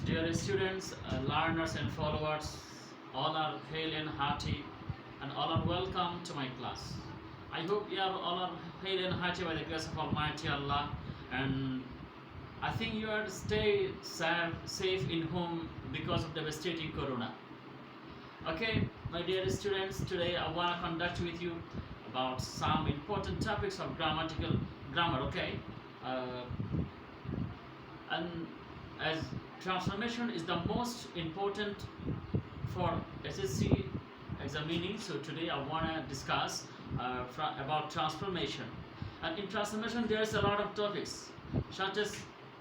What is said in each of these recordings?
Dear students, learners and followers, all are hail and hearty and all are welcome to my class. I hope you are all are hail and hearty by the grace of Almighty Allah, and I think you are stay safe in home because of devastating corona. Okay, my dear students, today I want to conduct with you about some important topics of grammar, okay? Uh, and as transformation is the most important for HSC examining, so today I want to discuss about transformation. And in transformation there is a lot of topics such as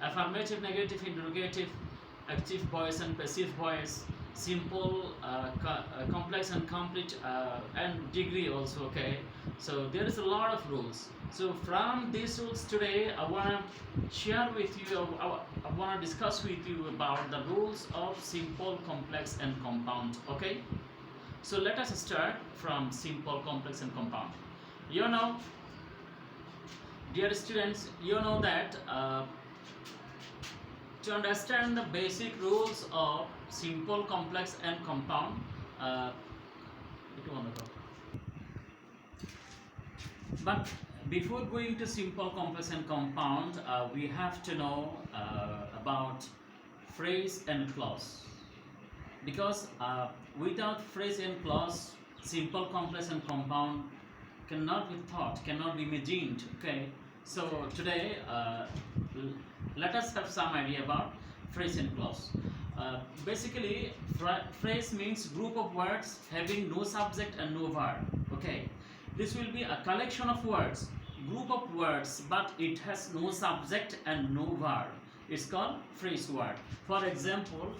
affirmative, negative, interrogative, active voice and passive voice, simple, complex and complete, and degree also, okay? So there is a lot of rules. So from these rules today I want to share with you, I want to discuss with you about the rules of simple, complex and compound, okay? So let us start from simple, complex and compound. You know, dear students, you know that to understand the basic rules of simple, complex and compound, but before going to simple, complex and compound, we have to know about phrase and clause, because without phrase and clause, simple, complex and compound cannot be thought, cannot be imagined, okay? So today let us have some idea about phrase and clause. Basically, phrase means group of words having no subject and no verb, okay? This will be a collection of words, group of words, but it has no subject and no verb. It's called phrase word. For example,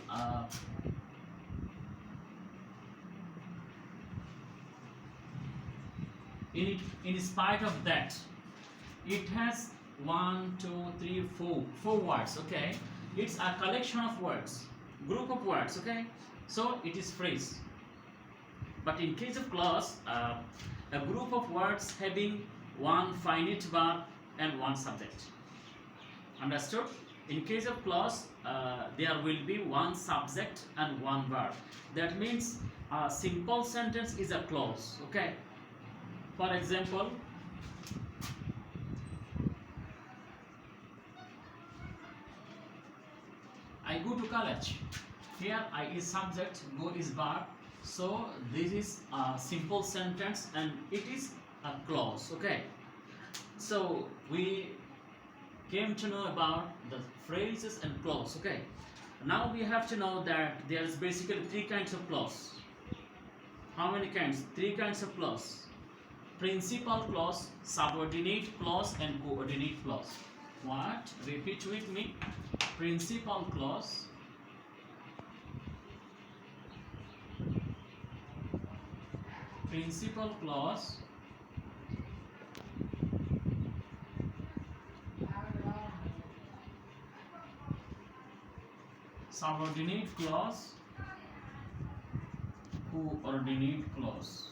in spite of that, it has 1, 2, 3, 4 words, okay? It's a collection of words, group of words, okay? So it is phrase. But in case of clause, a group of words having one finite verb and one subject. Understood? In case of clause, there will be one subject and one verb. That means a simple sentence is a clause, okay? For example, I go to college. Here I is subject, go is verb. So this is a simple sentence and it is a clause, okay? So we came to know about the phrases and clause, okay? Now we have to know that there is basically 3 kinds of clause. How many kinds? 3 kinds of clause. Principal clause, subordinate clause and coordinate clause. What? Repeat with me. Principal clause, principal clause, subordinate clause, coordinate clause.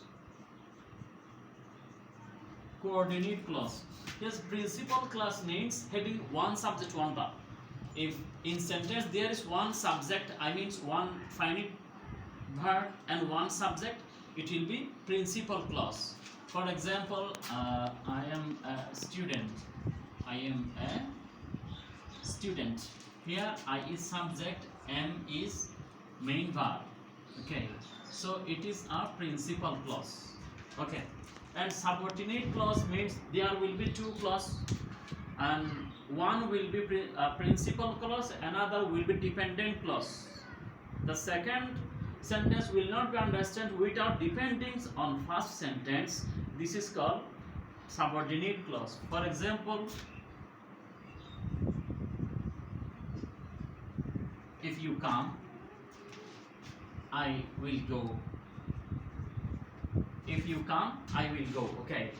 Coordinate clause. Yes, principal clause means having one subject, one verb. If in sentence there is one subject, I means one finite verb and one subject, it will be principal clause. For example, I am a student. I am a student. Here I is subject, am is main verb. Okay, so it is a principal clause. Okay, and subordinate clause means there will be 2 clause, and one will be principal clause, another will be dependent clause. The second sentence will not be understood without depending on first sentence. This is called subordinate clause. For example, if you come, I will go. If you come, I will go, okay?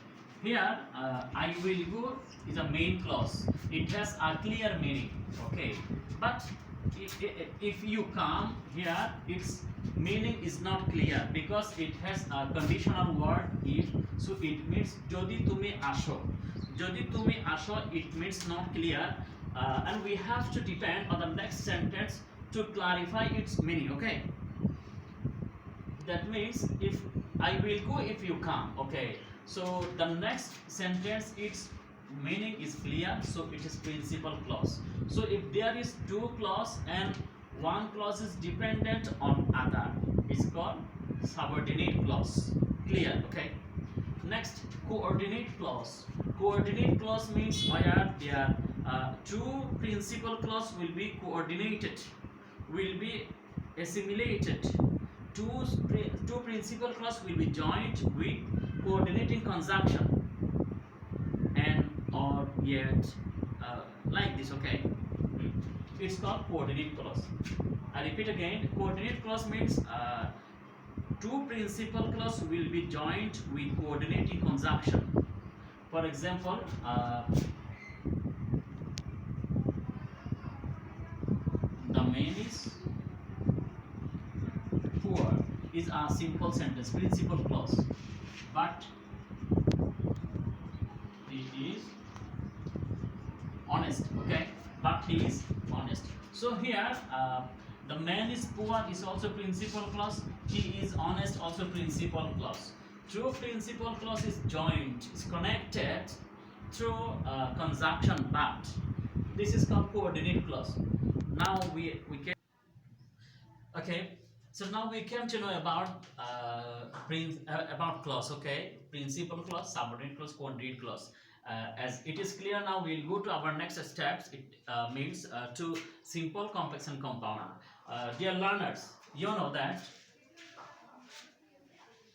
Here, I will go is a main clause. It has a clear meaning, okay? But if you come, here its meaning is not clear because it has a conditional word if. So it means jodi tumi asho. Jodi tumi asho, it means not clear. and we have to depend on the next sentence to clarify its meaning. Okay, that means if I will go if you come. Okay, so the next sentence, its meaning is clear, so it is principal clause. So if there is two clause and one clause is dependent on other, it's called subordinate clause. Clear? Okay, next, coordinate clause. Coordinate clause means where there two principal clause will be coordinated, will be assimilated. Two principal clause will be joined with coordinating conjunction and or yet, like this. Okay, it's called coordinate clause. I repeat again, coordinate clause means two principal clause will be joined with coordinating conjunction. For example, the man is poor is a simple sentence, principal clause, but he is honest. Okay, but he is honest. So here, the man is poor is also principal clause, he is honest also principal clause. Through principal clause is joined, is connected through conjunction, but this is called coordinate clause. Now we can. Okay, so now we came to know about about clause. Okay, principal clause, subordinate clause, coordinate clause. As it is clear now, we'll go to our next steps. It means to simple, complex, and compound. Dear learners, you know that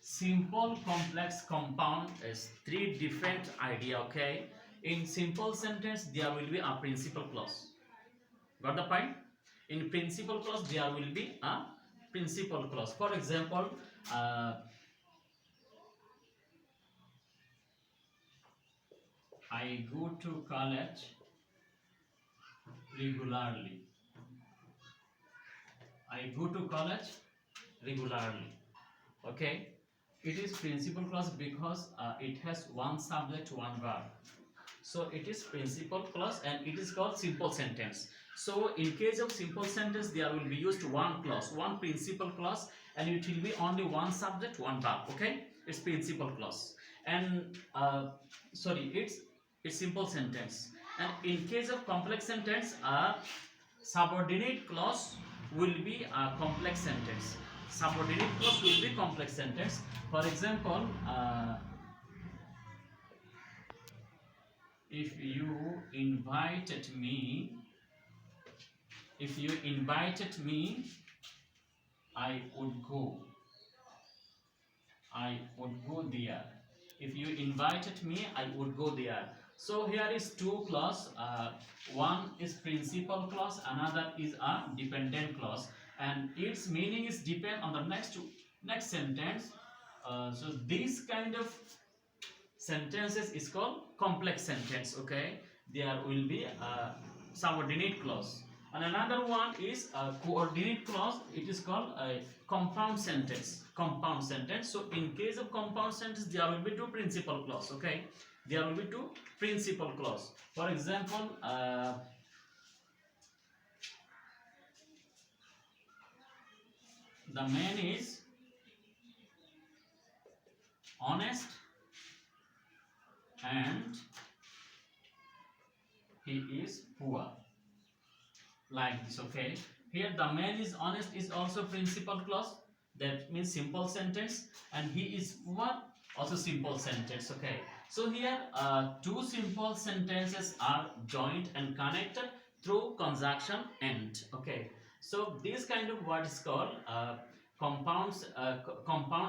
simple, complex, compound is three different idea. Okay, in simple sentence there will be a principal clause. Got the point? In principal clause there will be a principal clause. For example, I go to college regularly. I go to college regularly. Okay, it is principal clause because it has one subject, one verb. So it is principal clause and it is called simple sentence. So in case of simple sentence there will be used one clause, one principal clause, and it will be only one subject, one verb. Okay, it's principal clause. And sorry, it's simple sentence. And in case of complex sentence, subordinate clause will be a complex sentence. Subordinate clause will be complex sentence. For example, if you invited me, I would go. I would go there. If you invited me, I would go there. So here is two clause. One is principal clause, another is a dependent clause, and its meaning is depend on the next sentence. So this kind of sentences is called complex sentence. Okay, there will be a subordinate clause, and another one is a coordinate clause. It is called a compound sentence. So in case of compound sentence there will be two principal clause. Okay, there will be two principal clause. For example, the man is honest and he is poor, like this. Okay, here the man is honest is also principal clause, that means simple sentence, and he is poor, also simple sentence. Okay, so here two simple sentences are joined and connected through conjunction and. Okay, so this kind of word is called compound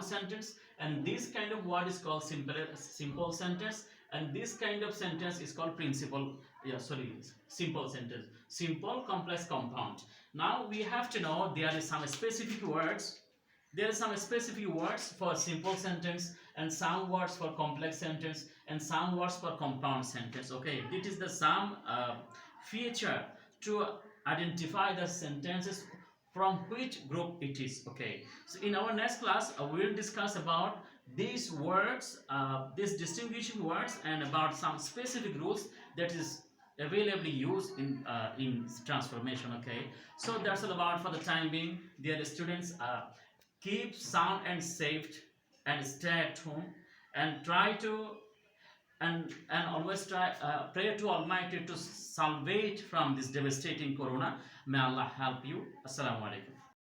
sentence, and this kind of word is called simple sentence, and this kind of sentence is called simple sentence. Simple, complex, compound. Now we have to know there is some specific words. There are some specific words for simple sentence, and some words for complex sentence, and some words for compound sentence. Okay, it is the some feature to identify the sentences from which group it is. Okay, so in our next class we will discuss about these words, these distinguishing words, and about some specific rules, that is availably used in transformation. Okay, so that's all about for the time being. Dear students, keep sound and safe and stay at home and try to and always try pray to Almighty to salvate from this devastating corona. May Allah help you. Assalamu alaikum.